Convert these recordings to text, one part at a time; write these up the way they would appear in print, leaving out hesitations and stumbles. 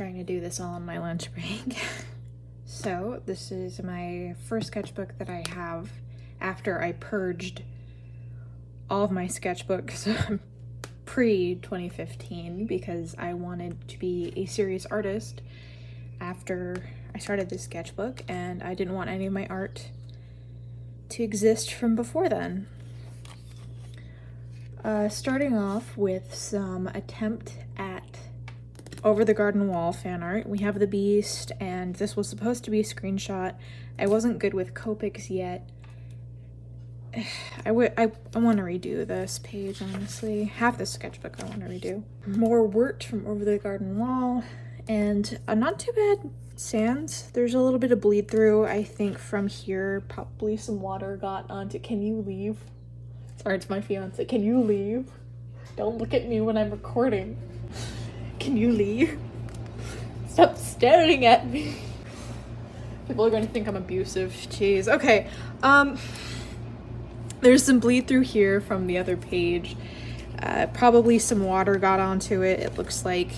trying to do this all on my lunch break. So this is my first sketchbook that I have after I purged all of my sketchbooks pre-2015 because I wanted to be a serious artist after I started this sketchbook, and I didn't want any of my art to exist from before then. Starting off with some attempt at over the garden wall fan art. We have the beast, and this was supposed to be a screenshot. I wasn't good with Copics yet. I want to redo this page, honestly. Half the sketchbook I want to redo. More wort from over the garden wall, and not too bad sands. There's a little bit of bleed through, I think, from here. Probably some water got onto. Can you leave? Sorry, it's my fiance. Can you leave? Don't look at me when I'm recording. Can you leave? Stop staring at me. People are going to think I'm abusive. Jeez. Okay. There's some bleed through here from the other page. Probably some water got onto it. It looks like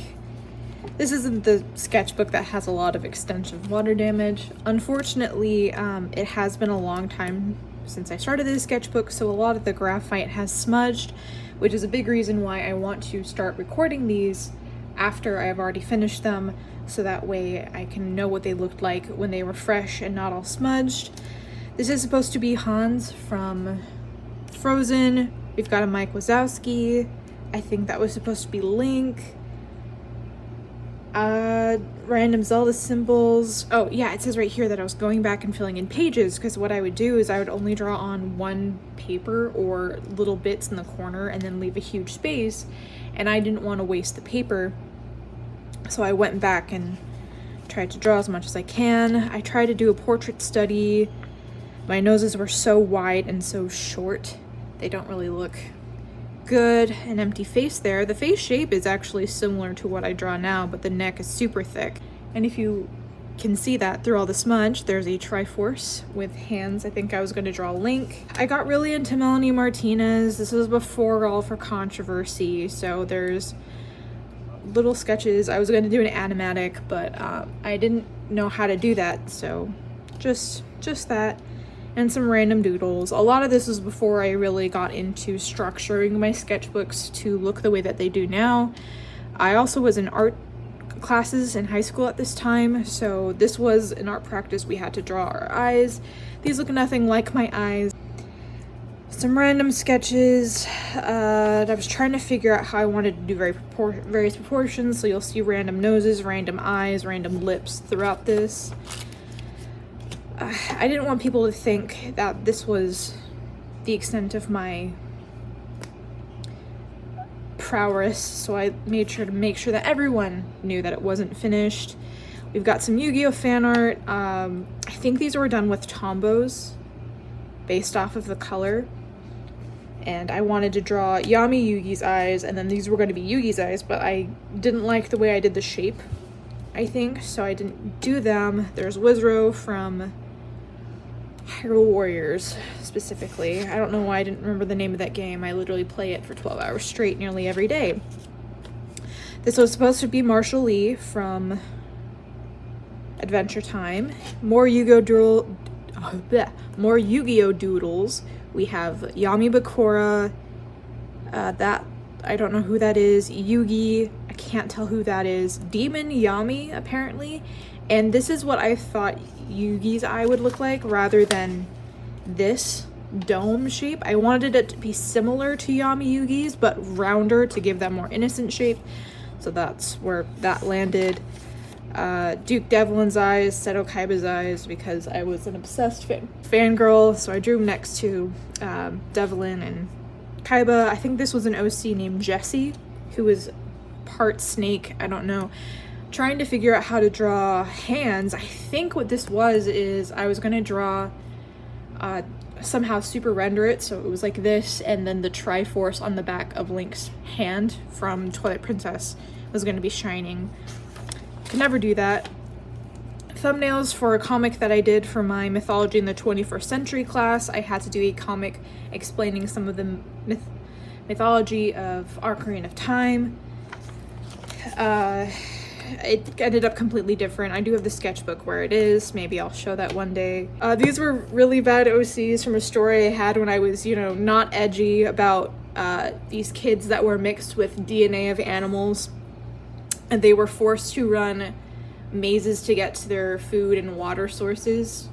this isn't the sketchbook that has a lot of extensive water damage. Unfortunately, it has been a long time since I started this sketchbook, so a lot of the graphite has smudged, which is a big reason why I want to start recording these after I've already finished them, so that way I can know what they looked like when they were fresh and not all smudged. This is supposed to be Hans from Frozen. We've got a Mike Wazowski. I think that was supposed to be Link. Random Zelda symbols. Oh yeah, it says right here that I was going back and filling in pages, because what I would do is I would only draw on one paper or little bits in the corner and then leave a huge space, and I didn't want to waste the paper, so I went back and tried to draw as much as I can. I tried to do a portrait study. My noses were so wide and so short, they don't really look good. An empty face there. The face shape is actually similar to what I draw now, but the neck is super thick. And if you can see that through all the smudge, there's a Triforce with hands. I think I was going to draw Link. I got really into Melanie Martinez. This was before all of her controversy, so there's little sketches. I was going to do an animatic, but I didn't know how to do that, so just that. And some random doodles. A lot of this was before I really got into structuring my sketchbooks to look the way that they do now. I also was in art classes in high school at this time, so this was an art practice. We had to draw our eyes. These look nothing like my eyes. Some random sketches. I was trying to figure out how I wanted to do various proportions, so you'll see random noses, random eyes, random lips throughout this. I didn't want people to think that this was the extent of my prowess, so I made sure to make sure that everyone knew that it wasn't finished. We've got some Yu-Gi-Oh fan art. I think these were done with Tombos based off of the color, and I wanted to draw Yami Yugi's eyes, and then these were going to be Yugi's eyes, but I didn't like the way I did the shape, I think, so I didn't do them. There's Wizro from Hyrule Warriors, specifically. I don't know why I didn't remember the name of that game. I literally play it for 12 hours straight nearly every day. This was supposed to be Marshall Lee from Adventure Time. More Yu-Gi-Oh Doodles. We have Yami Bakura. That I don't know who that is. Yugi, I can't tell who that is. Demon Yami, apparently. And this is what I thought Yugi's eye would look like, rather than this dome shape. I wanted it to be similar to Yami Yugi's, but rounder to give that more innocent shape. So that's where that landed. Duke Devlin's eyes, Seto Kaiba's eyes, because I was an obsessed fangirl, so I drew him next to Devlin and Kaiba. I think this was an OC named Jessie, who was part snake, I don't know. Trying to figure out how to draw hands. I think what this was is I was going to draw somehow super render it so it was like this, and then the Triforce on the back of Link's hand from Twilight Princess was going to be shining. Could never do that. Thumbnails for a comic that I did for my Mythology in the 21st Century class. I had to do a comic explaining some of the mythology of Ocarina of Time. it ended up completely different. I do have the sketchbook where it is. Maybe I'll show that one day. These were really bad OCs from a story I had when I was, you know, not edgy about these kids that were mixed with DNA of animals, and they were forced to run mazes to get to their food and water sources,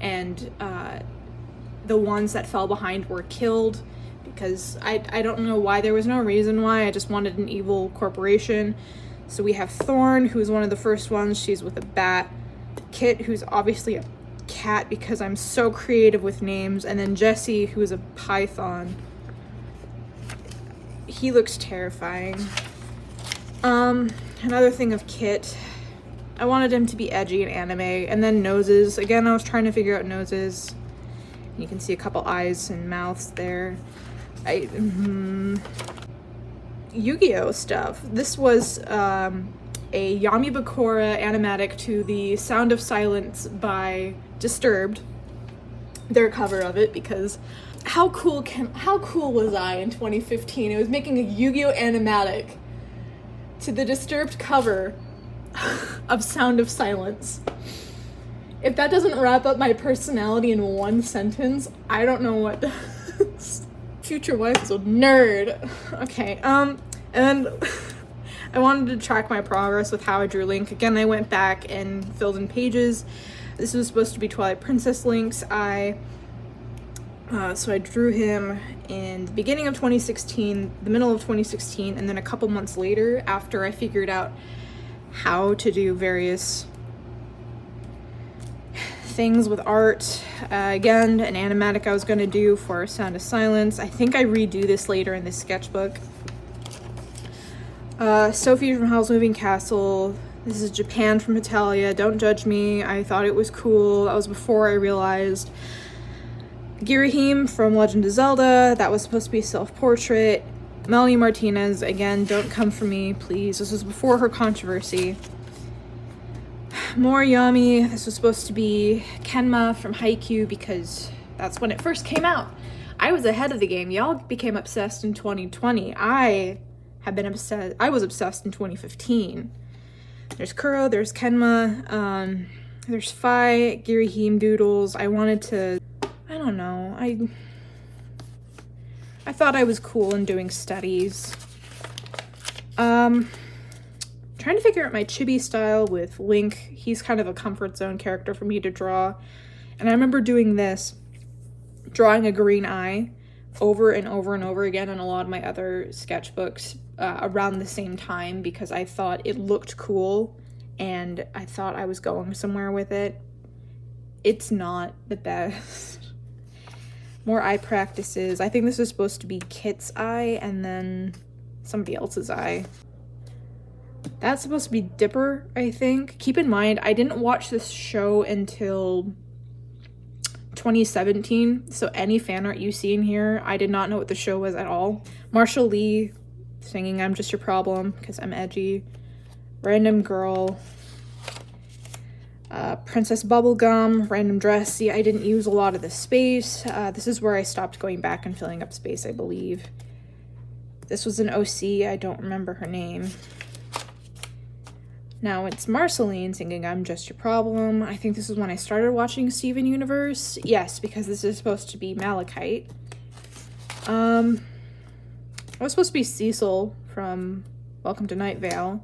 and the ones that fell behind were killed because I don't know why. There was no reason why. I just wanted an evil corporation. So we have Thorn, who's one of the first ones. She's with a bat. Kit, who's obviously a cat because I'm so creative with names. And then Jesse, who is a python. He looks terrifying. Another thing of Kit, I wanted him to be edgy and anime. And then noses. Again, I was trying to figure out noses. You can see a couple eyes and mouths there. Yu-Gi-Oh stuff. This was a Yami Bakura animatic to the Sound of Silence by Disturbed. Their cover of it, because how cool was I in 2015? It was making a Yu-Gi-Oh animatic to the Disturbed cover of Sound of Silence. If that doesn't wrap up my personality in one sentence, I don't know what does. Future wife is a nerd. Okay, and I wanted to track my progress with how I drew Link. Again, I went back and filled in pages. This was supposed to be Twilight Princess Link's. So I drew him in the beginning of 2016, the middle of 2016, and then a couple months later, after I figured out how to do various things with art. Again, an animatic I was going to do for Sound of Silence. I think I redo this later in this sketchbook. Sophie from Howl's Moving Castle. This is Japan from Italia. Don't judge me. I thought it was cool. That was before I realized. Girahim from Legend of Zelda. That was supposed to be a self-portrait. Melanie Martinez. Again, don't come for me, please. This was before her controversy. More Yami. This was supposed to be Kenma from Haikyuu because that's when it first came out. I was ahead of the game. Y'all became obsessed in 2020. I was obsessed in 2015. There's Kuro, there's Kenma, there's Fi, Girahim, Doodles. I wanted to, I don't know, I thought I was cool in doing studies. Trying to figure out my chibi style with Link. He's kind of a comfort zone character for me to draw. And I remember doing this, drawing a green eye over and over and over again in a lot of my other sketchbooks around the same time because I thought it looked cool and I thought I was going somewhere with it. It's not the best. More eye practices. I think this is supposed to be Kit's eye and then somebody else's eye. That's supposed to be Dipper, I think. Keep in mind, I didn't watch this show until 2017, so any fan art you see in here, I did not know what the show was at all. Marshall Lee singing I'm Just Your Problem, because I'm edgy. Random Girl. Princess Bubblegum, Random Dress. See, I didn't use a lot of the space. This is where I stopped going back and filling up space, I believe. This was an OC, I don't remember her name. Now it's Marceline singing I'm Just Your Problem. I think this is when I started watching Steven Universe. Yes, because this is supposed to be Malachite. It was supposed to be Cecil from Welcome to Night Vale.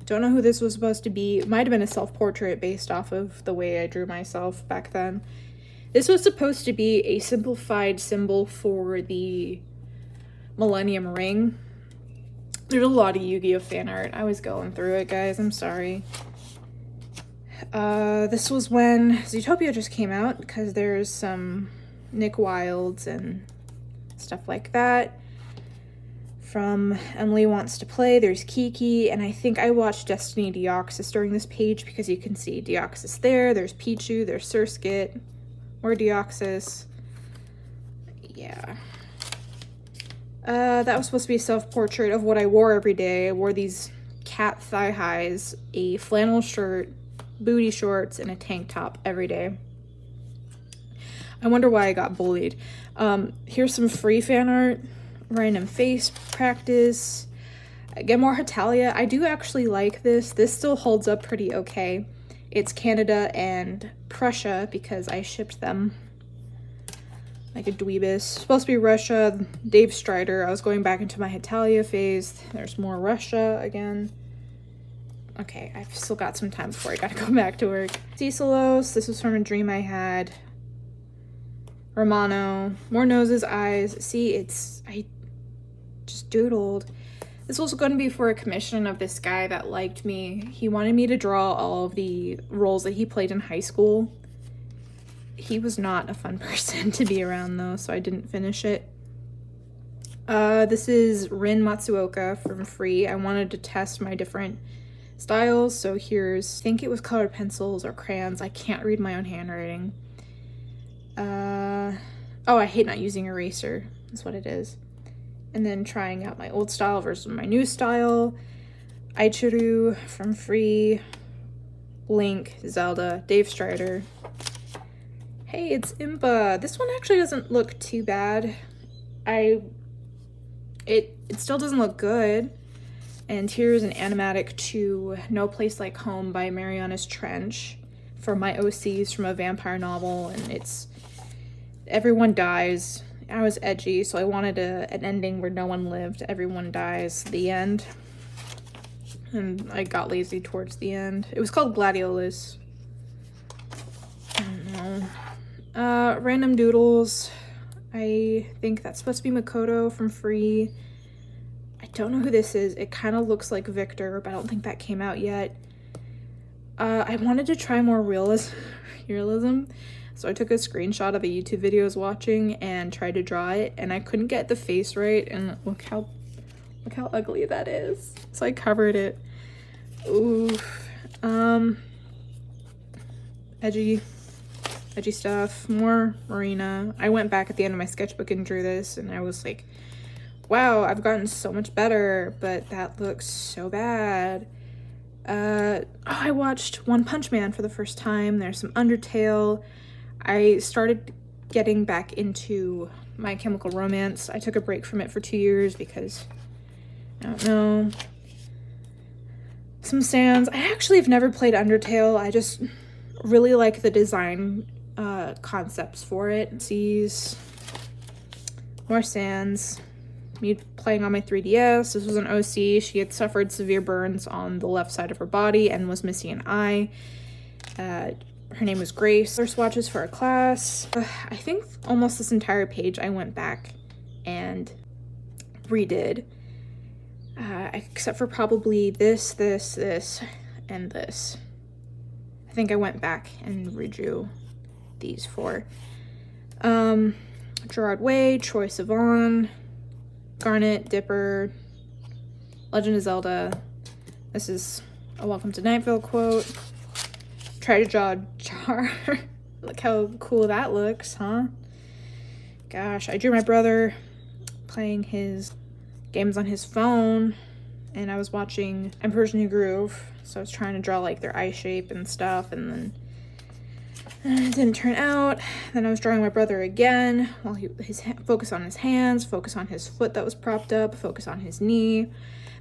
Don't know who this was supposed to be. It might have been a self-portrait based off of the way I drew myself back then. This was supposed to be a simplified symbol for the Millennium Ring. There's a lot of Yu-Gi-Oh fan art. I was going through it, guys. I'm sorry. This was when Zootopia just came out, because there's some Nick Wildes and stuff like that. From Emily Wants to Play, there's Kiki, and I think I watched Destiny Deoxys during this page, because you can see Deoxys there. There's Pichu, there's Surskit, more Deoxys. Yeah. That was supposed to be a self-portrait of what I wore every day. I wore these cat thigh highs, a flannel shirt, booty shorts, and a tank top every day. I wonder why I got bullied. Here's some free fan art, random face practice. Get more Hetalia. I do actually like this. This still holds up pretty okay. It's Canada and Prussia because I shipped them like a dweebus. Supposed to be Russia, Dave Strider. I was going back into my Hetalia phase. There's more Russia again. Okay, I've still got some time before I gotta go back to work. Cecilos, this was from a dream I had. Romano, more noses, eyes. See, I just doodled. This was going to be for a commission of this guy that liked me. He wanted me to draw all of the roles that he played in high school. He was not a fun person to be around though, so I didn't finish it. This is Rin Matsuoka from Free. I wanted to test my different styles, so here's, I think it was colored pencils or crayons. I can't read my own handwriting. Oh, I hate not using eraser, is what it is. And then trying out my old style versus my new style. Aichuru from Free, Link, Zelda, Dave Strider. Hey, it's Impa. This one actually doesn't look too bad. It still doesn't look good. And here's an animatic to No Place Like Home by Marianas Trench for my OCs from a vampire novel, and it's everyone dies. I was edgy, so I wanted an ending where no one lived. Everyone dies. The end. And I got lazy towards the end. It was called Gladiolus. I don't know. Random Doodles. I think that's supposed to be Makoto from Free. I don't know who this is. It kind of looks like Victor, but I don't think that came out yet. I wanted to try more realism. So I took a screenshot of a YouTube video I was watching and tried to draw it, and I couldn't get the face right, and look how ugly that is. So I covered it. Oof. Edgy stuff. More Marina. I went back at the end of my sketchbook and drew this, and I was like, wow, I've gotten so much better, but that looks so bad. I watched One Punch Man for the first time. There's some Undertale. I started getting back into My Chemical Romance. I took a break from it for 2 years because, I don't know. Some Sans. I actually have never played Undertale. I just really like the design concepts for it. Seas. More Sans. Me playing on my 3DS. This was an OC. She had suffered severe burns on the left side of her body and was missing an eye. Her name was Grace. First swatches for a class. I think almost this entire page I went back and redid. Except for probably this, and this. I think I went back and redrew these four. Gerard Way, Troye Sivan, Garnet, Dipper, Legend of Zelda. This is a Welcome to Night Vale quote. Try to draw Jar. Look how cool that looks, huh? Gosh, I drew my brother playing his games on his phone, and I was watching Emperor's New Groove, so I was trying to draw like their eye shape and stuff, and then it didn't turn out. Then I was drawing my brother again while focus on his hands, focus on his foot that was propped up, focus on his knee.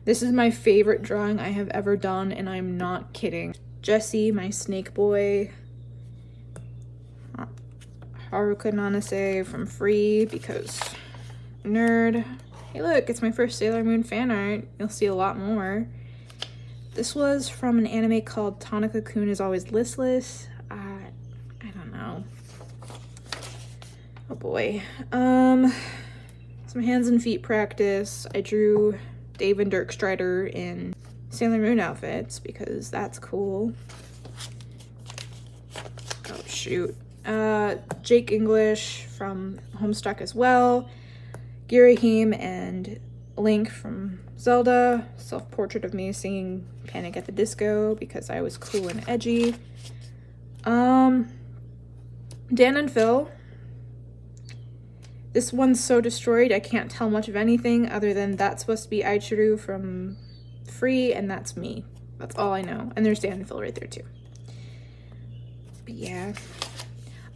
This is my favorite drawing I have ever done, and I'm not kidding. Jesse, my snake boy. Haruka Nanase from Free because nerd. Hey look, it's my first Sailor Moon fan art. You'll see a lot more. This was from an anime called Tanaka-kun is Always Listless. I don't know. Oh boy. Some hands and feet practice. I drew Dave and Dirk Strider in Sailor Moon outfits because that's cool. Oh shoot. Jake English from Homestuck as well. Girahim and Link from Zelda. Self-portrait of me singing Panic at the Disco because I was cool and edgy. Dan and Phil. This one's so destroyed I can't tell much of anything other than that's supposed to be Aichuru from Free, and that's me. That's all I know. And there's Dan and Phil right there too. But yeah.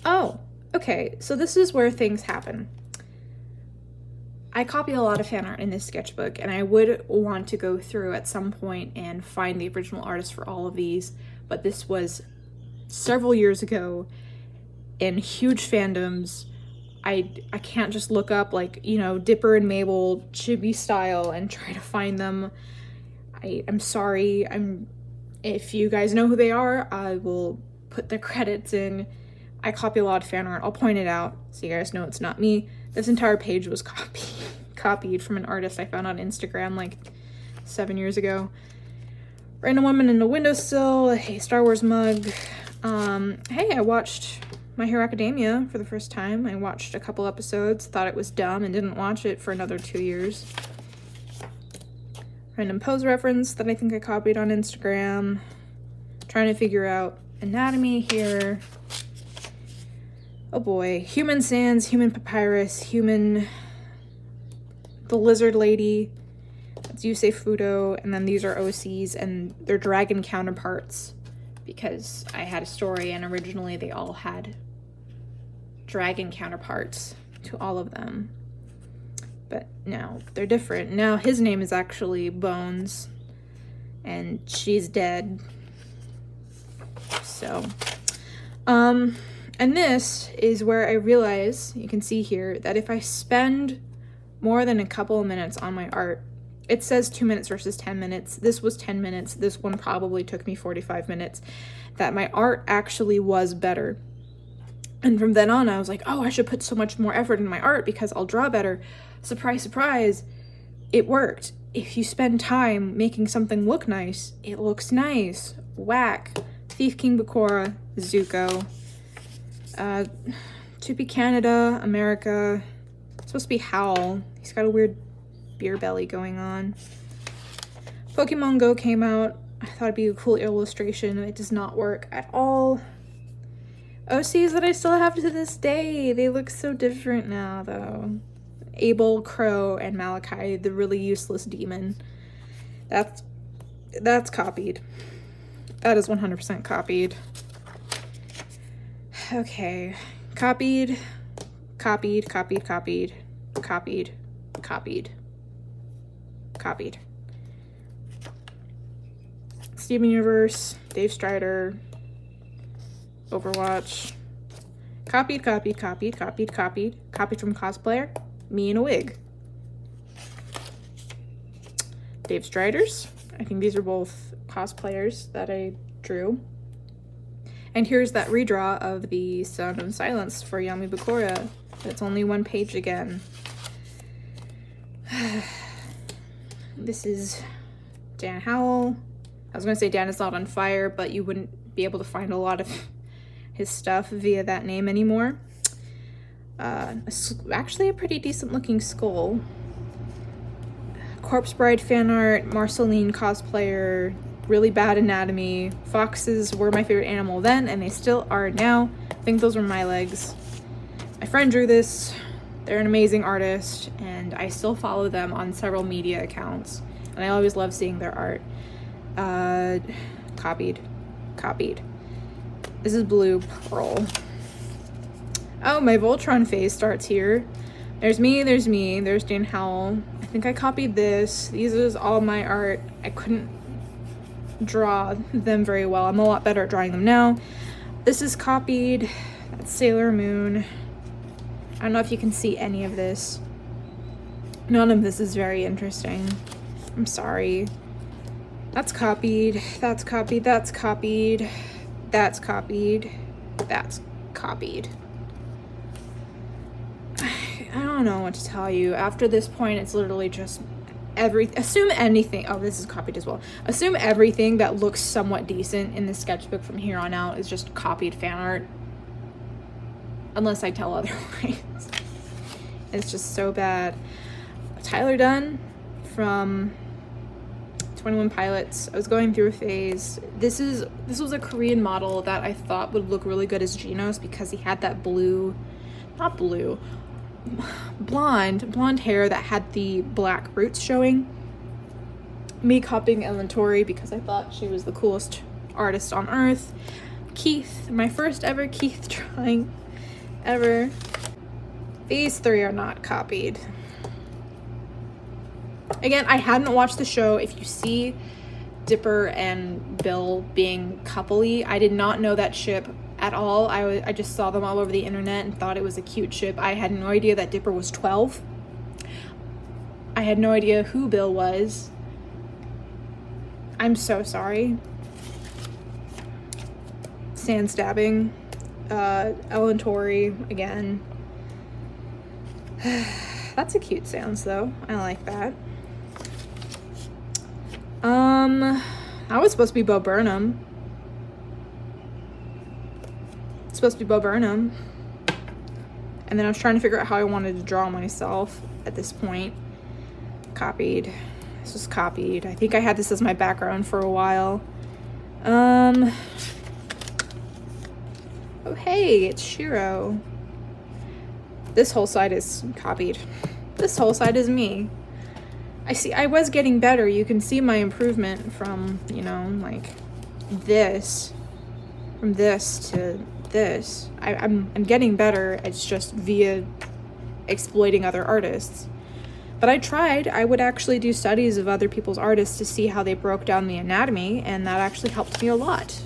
Oh, okay. So this is where things happen. I copy a lot of fan art in this sketchbook, and I would want to go through at some point and find the original artist for all of these, but this was several years ago in huge fandoms. I can't just look up, like, you know, Dipper and Mabel chibi style and try to find them. I'm sorry. If you guys know who they are, I will put the credits in. I copy a lot of fan art. I'll point it out so you guys know it's not me. This entire page was copied from an artist I found on Instagram like 7 years ago. Random woman in a windowsill, a Star Wars mug. Hey, I watched My Hero Academia for the first time. I watched a couple episodes, thought it was dumb, and didn't watch it for another 2 years. Random pose reference that I think I copied on Instagram. Trying to figure out anatomy here. Oh boy. Human sands, human papyrus, human... the lizard lady. That's Yusei Fudo. And then these are OCs, and they're dragon counterparts. Because I had a story, and originally they all had dragon counterparts to all of them. But now they're different. Now his name is actually Bones, and she's dead. So, and this is where I realize, you can see here, that if I spend more than a couple of minutes on my art, it says 2 minutes versus 10 minutes. This was 10 minutes. This one probably took me 45 minutes. That my art actually was better. And from then on, I was like, oh, I should put so much more effort in my art because I'll draw better. Surprise, surprise, it worked. If you spend time making something look nice, it looks nice. Whack. Thief King Bakura, Zuko. To be Canada, America. It's supposed to be Howl. He's got a weird beer belly going on. Pokemon Go came out. I thought it'd be a cool illustration. It does not work at all. OCs that I still have to this day. They look so different now, though. Abel, Crow, and Malachi, the really useless demon. That's copied. That is 100% copied. Okay. Copied. Steven Universe, Dave Strider, Overwatch. Copied from cosplayer, me in a wig. Dave Strider's. I think these are both cosplayers that I drew. And here's that redraw of the Sound of Silence for Yami Bakura. It's only one page again. This is Dan Howell. I was going to say Dan is not on fire, but you wouldn't be able to find a lot of his stuff via that name anymore. Actually a pretty decent looking skull. Corpse Bride fan art, Marceline cosplayer, really bad anatomy. Foxes were my favorite animal then, and they still are now. I think those were my legs. My friend drew this. They're an amazing artist, and I still follow them on several media accounts, and I always love seeing their art. Copied. This is Blue Pearl. Oh, my Voltron phase starts here. There's me, there's Dan Howell. I think I copied this. These is all my art. I couldn't draw them very well. I'm a lot better at drawing them now. This is copied. That's Sailor Moon. I don't know if you can see any of this. None of this is very interesting. I'm sorry. That's copied. That's copied. That's copied. That's copied. That's copied. I don't know what to tell you. After this point, it's literally just assume anything. Oh, this is copied as well. Assume everything that looks somewhat decent in the sketchbook from here on out is just copied fan art. Unless I tell otherwise. It's just so bad. Tyler Dunn from 21 Pilots. I was going through a phase. This was a Korean model that I thought would look really good as Genos because he had that blonde hair that had the black roots showing. Me copying Ellen Torrey because I thought she was the coolest artist on earth. Keith, my first ever Keith drawing ever. These three are not copied. Again, I hadn't watched the show. If you see Dipper and Bill being coupley, I did not know that ship at all. I just saw them all over the internet and thought it was a cute ship. I had no idea that Dipper was 12. I had no idea who Bill was. I'm so sorry. Sand stabbing. Ellen Torrey again. That's a cute sounds though. I like that. That was supposed to be Bo Burnham. It's supposed to be Bo Burnham. And then I was trying to figure out how I wanted to draw myself at this point. Copied. This was copied. I think I had this as my background for a while. Oh hey, it's Shiro. This whole side is copied. This whole side is me. I was getting better. You can see my improvement from, you know, like this. From this to this. I'm getting better. It's just via exploiting other artists. But I tried. I would actually do studies of other people's artists to see how they broke down the anatomy, and that actually helped me a lot.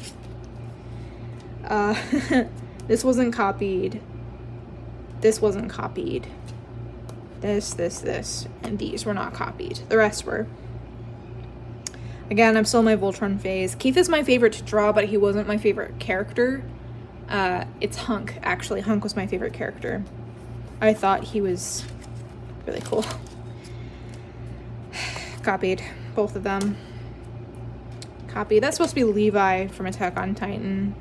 This wasn't copied. This wasn't copied. This, and these were not copied. The rest were. Again, I'm still in my Voltron phase. Keith is my favorite to draw, but he wasn't my favorite character. It's Hunk, actually. Hunk was my favorite character. I thought he was really cool. Copied. Both of them. Copied. That's supposed to be Levi from Attack on Titan.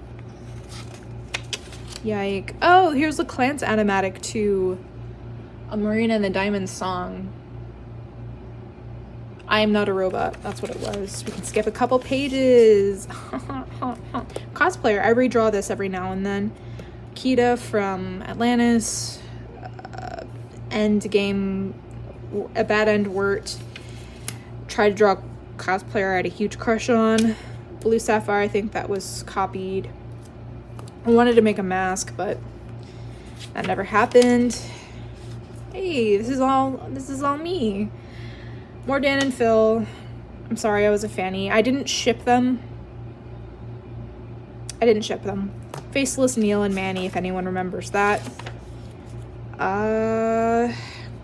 Yike. Oh, here's the Clance animatic to A Marina and the Diamonds song. I am not a robot. That's what it was. We can skip a couple pages. Cosplayer. I redraw this every now and then. Kita from Atlantis. Endgame. A Bad End Wirt. Tried to draw a cosplayer I had a huge crush on. Blue Sapphire. I think that was copied. I wanted to make a mask, but that never happened. Hey, this is all me. More Dan and Phil. I'm sorry, I was a fanny. I didn't ship them. Faceless Neil and Manny, if anyone remembers that.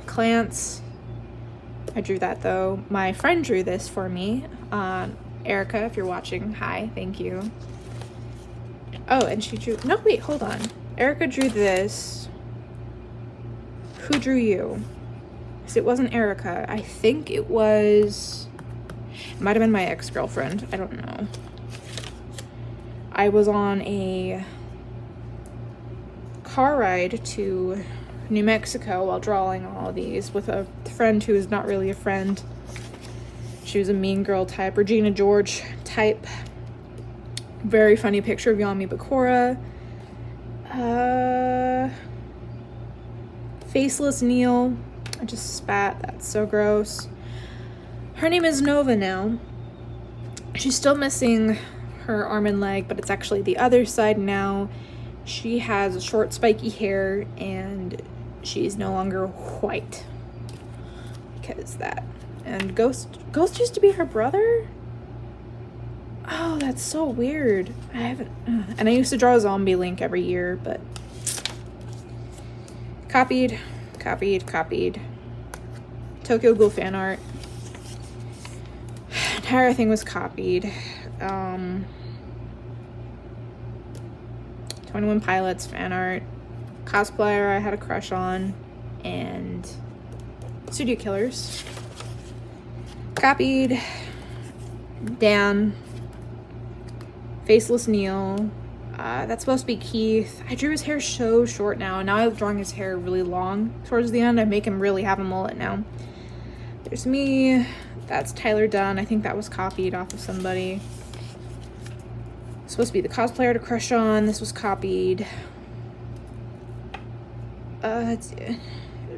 Clance. I drew that though. My friend drew this for me. Erica, if you're watching, hi, thank you. Oh, and she drew, no, wait, hold on. Erica drew this. Who drew you? Because it wasn't Erica. I think it was, it might have been my ex-girlfriend. I don't know. I was on a car ride to New Mexico while drawing all of these with a friend who is not really a friend. She was a mean girl type, Regina George type. Very funny picture of Yami Bakura. Faceless Neil. I just spat. That's so gross. Her name is Nova now. She's still missing her arm and leg, but it's actually the other side now. She has short spiky hair and she's no longer white. Because that. And Ghost used to be her brother? Oh, that's so weird. I haven't... And I used to draw a zombie Link every year, but... Copied. Tokyo Ghoul fan art. Entire thing was copied. 21 Pilots fan art. Cosplayer I had a crush on. And... Studio Killers. Copied. Dan. Faceless Neil. That's supposed to be Keith. I drew his hair so short now, and now I'm drawing his hair really long towards the end. I make him really have a mullet now. There's me. That's Tyler Dunn. I think that was copied off of somebody. It's supposed to be the cosplayer to crush on. This was copied. It's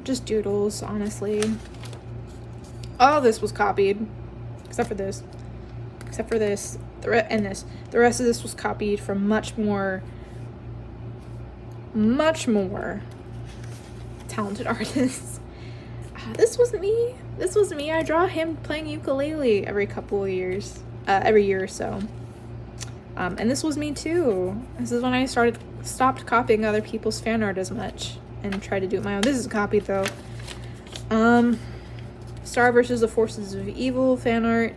just Doodles, honestly. Oh, this was copied. Except for this. And this. The rest of this was copied from much more talented artists. This wasn't me. This wasn't me. I draw him playing ukulele every couple of years. Every year or so. And this was me too. This is when I stopped copying other people's fan art as much and tried to do it my own. This is a copy though. Star versus the Forces of Evil fan art.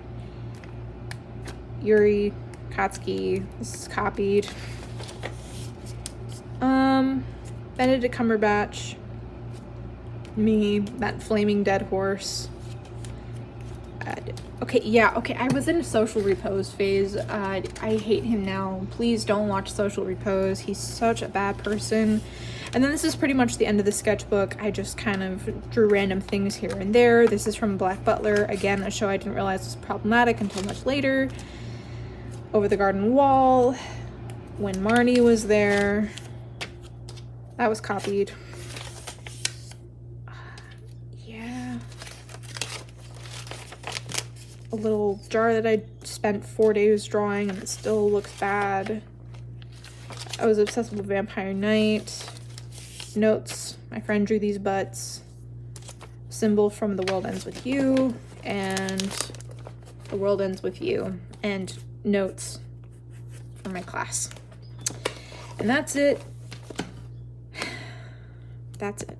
Yuri Katsuki. This is copied. Benedict Cumberbatch. Me, that flaming dead horse. Okay, yeah, okay, I was in a Social Repose phase. I hate him now. Please don't watch Social Repose. He's such a bad person. And then this is pretty much the end of the sketchbook. I just kind of drew random things here and there. This is from Black Butler. Again, a show I didn't realize was problematic until much later. Over the Garden Wall. When Marnie was there. That was copied. A little jar that I spent 4 days drawing and it still looks bad. I was obsessed with Vampire Night. Notes. My friend drew these butts. Symbol from The World Ends With You. And The World Ends With You. And notes for my class. And that's it. That's it.